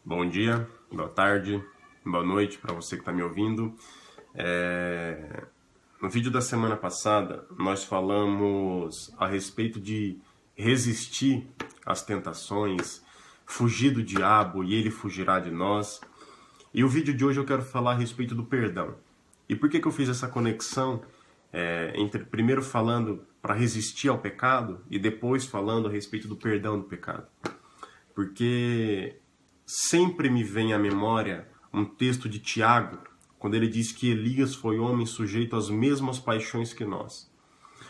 Bom dia, boa tarde, boa noite para você que está me ouvindo. No vídeo da semana passada, nós falamos a respeito de resistir às tentações, fugir do diabo e ele fugirá de nós. E o vídeo de hoje eu quero falar a respeito do perdão. E por que eu fiz essa conexão entre primeiro falando para resistir ao pecado e depois falando a respeito do perdão do pecado? Porque sempre me vem à memória um texto de Tiago, quando ele diz que Elias foi homem sujeito às mesmas paixões que nós.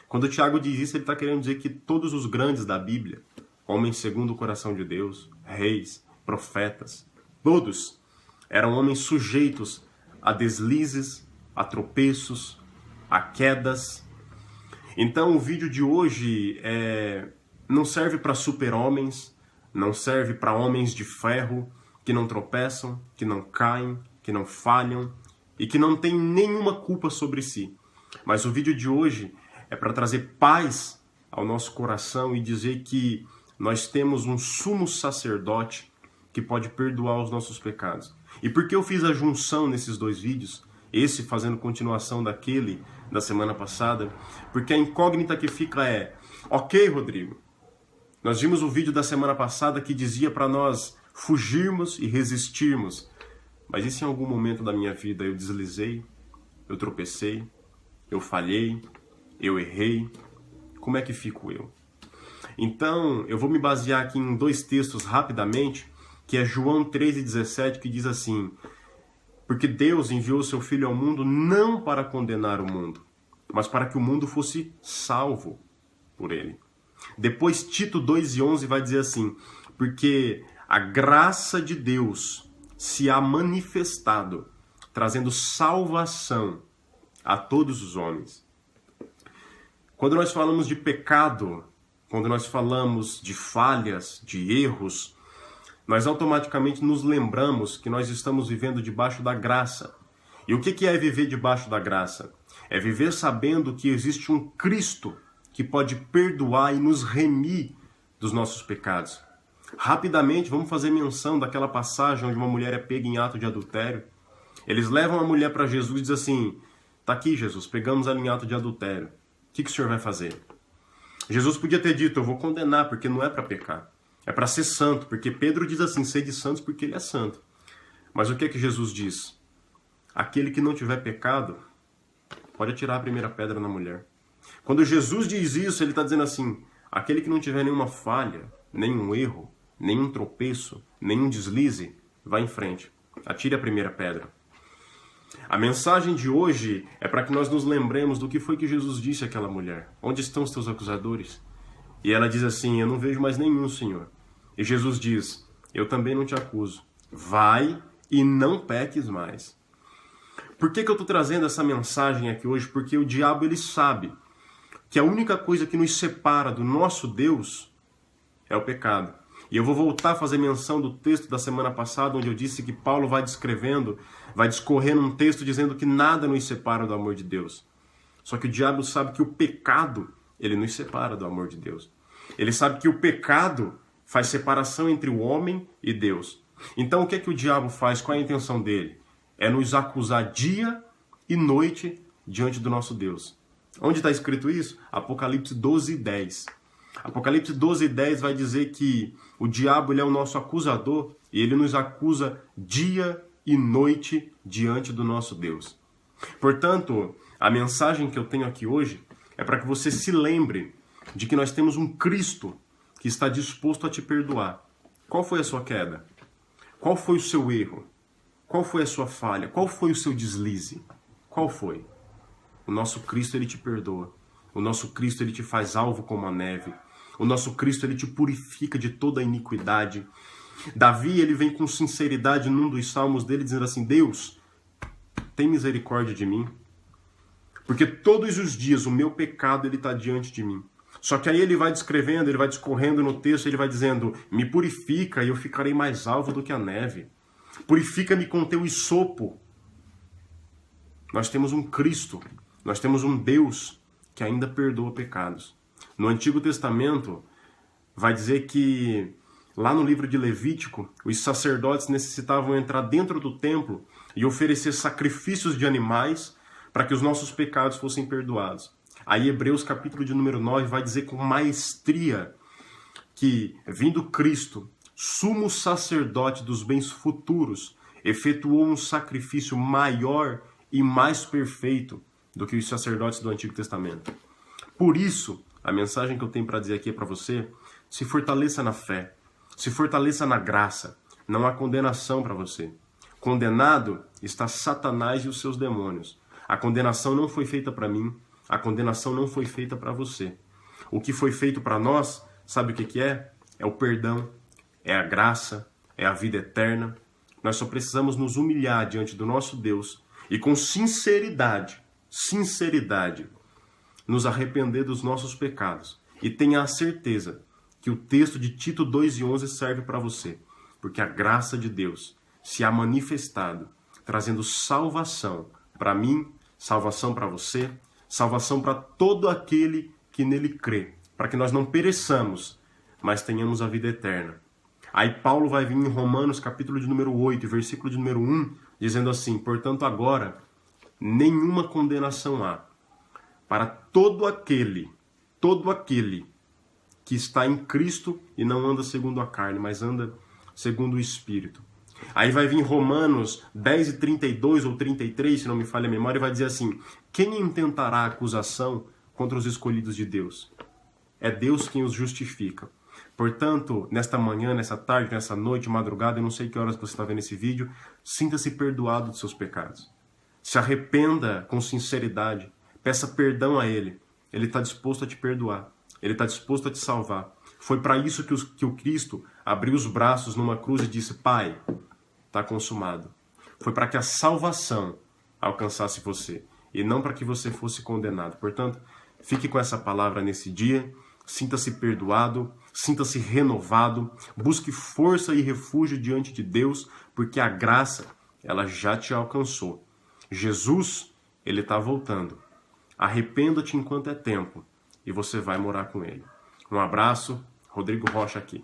Quando o Tiago diz isso, ele está querendo dizer que todos os grandes da Bíblia, homens segundo o coração de Deus, reis, profetas, todos eram homens sujeitos a deslizes, a tropeços, a quedas. Então o vídeo de hoje não serve para super-homens, não serve para homens de ferro que não tropeçam, que não caem, que não falham e que não têm nenhuma culpa sobre si. Mas o vídeo de hoje é para trazer paz ao nosso coração e dizer que nós temos um sumo sacerdote que pode perdoar os nossos pecados. E por que eu fiz a junção nesses dois vídeos, esse fazendo continuação daquele da semana passada? Porque a incógnita que fica ok, Rodrigo, nós vimos o vídeo da semana passada que dizia para nós fugirmos e resistirmos. Mas e se em algum momento da minha vida eu deslizei, eu tropecei, eu falhei, eu errei? Como é que fico eu? Então, eu vou me basear aqui em dois textos rapidamente, que é João 13,17, que diz assim: porque Deus enviou o seu Filho ao mundo não para condenar o mundo, mas para que o mundo fosse salvo por ele. Depois Tito 2,11 vai dizer assim: porque a graça de Deus se há manifestado, trazendo salvação a todos os homens. Quando nós falamos de pecado, quando nós falamos de falhas, de erros, nós automaticamente nos lembramos que nós estamos vivendo debaixo da graça. E o que é viver debaixo da graça? É viver sabendo que existe um Cristo que pode perdoar e nos remir dos nossos pecados. Rapidamente, vamos fazer menção daquela passagem onde uma mulher é pega em ato de adultério. Eles levam a mulher para Jesus e dizem assim: tá aqui, Jesus, pegamos ela em ato de adultério. O que o senhor vai fazer? Jesus podia ter dito: eu vou condenar, porque não é para pecar. É para ser santo, porque Pedro diz assim: sede santos porque ele é santo. Mas o que Jesus diz? Aquele que não tiver pecado, pode atirar a primeira pedra na mulher. Quando Jesus diz isso, ele está dizendo assim: aquele que não tiver nenhuma falha, nenhum erro, nenhum tropeço, nenhum deslize, vá em frente. Atire a primeira pedra. A mensagem de hoje é para que nós nos lembremos do que foi que Jesus disse àquela mulher. Onde estão os teus acusadores? E ela diz assim: eu não vejo mais nenhum, Senhor. E Jesus diz: eu também não te acuso. Vai e não peques mais. Por que eu estou trazendo essa mensagem aqui hoje? Porque o diabo, ele sabe que a única coisa que nos separa do nosso Deus é o pecado. E eu vou voltar a fazer menção do texto da semana passada, onde eu disse que Paulo vai discorrendo um texto dizendo que nada nos separa do amor de Deus. Só que o diabo sabe que o pecado, ele nos separa do amor de Deus. Ele sabe que o pecado faz separação entre o homem e Deus. Então o que é que o diabo faz? Qual é a intenção dele? É nos acusar dia e noite diante do nosso Deus. Onde está escrito isso? Apocalipse 12:10. Apocalipse 12:10 vai dizer que o diabo, ele é o nosso acusador e ele nos acusa dia e noite diante do nosso Deus. Portanto, a mensagem que eu tenho aqui hoje é para que você se lembre de que nós temos um Cristo que está disposto a te perdoar. Qual foi a sua queda? Qual foi o seu erro? Qual foi a sua falha? Qual foi o seu deslize? Qual foi? O nosso Cristo, ele te perdoa. O nosso Cristo, ele te faz alvo como a neve. O nosso Cristo, ele te purifica de toda a iniquidade. Davi, ele vem com sinceridade num dos salmos dele, dizendo assim: Deus, tem misericórdia de mim. Porque todos os dias o meu pecado, ele está diante de mim. Só que aí ele vai descrevendo, ele vai discorrendo no texto, ele vai dizendo: me purifica e eu ficarei mais alvo do que a neve. Purifica-me com teu hisopo. Nós temos um Cristo, nós temos um Deus que ainda perdoa pecados. No Antigo Testamento, vai dizer que Lá no livro de Levítico, os sacerdotes necessitavam entrar dentro do templo e oferecer sacrifícios de animais para que os nossos pecados fossem perdoados. Aí Hebreus capítulo de número 9 vai dizer com maestria que, vindo Cristo, sumo sacerdote dos bens futuros, efetuou um sacrifício maior e mais perfeito do que os sacerdotes do Antigo Testamento. Por isso, a mensagem que eu tenho para dizer aqui é para você: se fortaleça na fé, se fortaleça na graça, não há condenação para você. Condenado está Satanás e os seus demônios. A condenação não foi feita para mim, a condenação não foi feita para você. O que foi feito para nós, sabe o que é? É o perdão, é a graça, é a vida eterna. Nós só precisamos nos humilhar diante do nosso Deus e com sinceridade, nos arrepender dos nossos pecados. E tenha a certeza que o texto de Tito 2:11 serve para você, porque a graça de Deus se há manifestado, trazendo salvação para mim, salvação para você, salvação para todo aquele que nele crê, para que nós não pereçamos, mas tenhamos a vida eterna. Aí Paulo vai vir em Romanos, capítulo de número 8, versículo de número 1, dizendo assim: portanto agora, nenhuma condenação há para todo aquele que está em Cristo e não anda segundo a carne, mas anda segundo o Espírito. Aí vai vir Romanos 10:32 ou 33, se não me falha a memória, e vai dizer assim: quem intentará acusação contra os escolhidos de Deus? É Deus quem os justifica. Portanto, nesta manhã, nessa tarde, nessa noite, madrugada, eu não sei que horas você está vendo esse vídeo, sinta-se perdoado dos seus pecados. Se arrependa com sinceridade, peça perdão a Ele. Ele está disposto a te perdoar. Ele está disposto a te salvar. Foi para isso que o Cristo abriu os braços numa cruz e disse: Pai, está consumado. Foi para que a salvação alcançasse você e não para que você fosse condenado. Portanto, fique com essa palavra nesse dia. Sinta-se perdoado, sinta-se renovado, busque força e refúgio diante de Deus, porque a graça, ela já te alcançou. Jesus, Ele está voltando. Arrependa-te enquanto é tempo e você vai morar com Ele. Um abraço, Rodrigo Rocha aqui.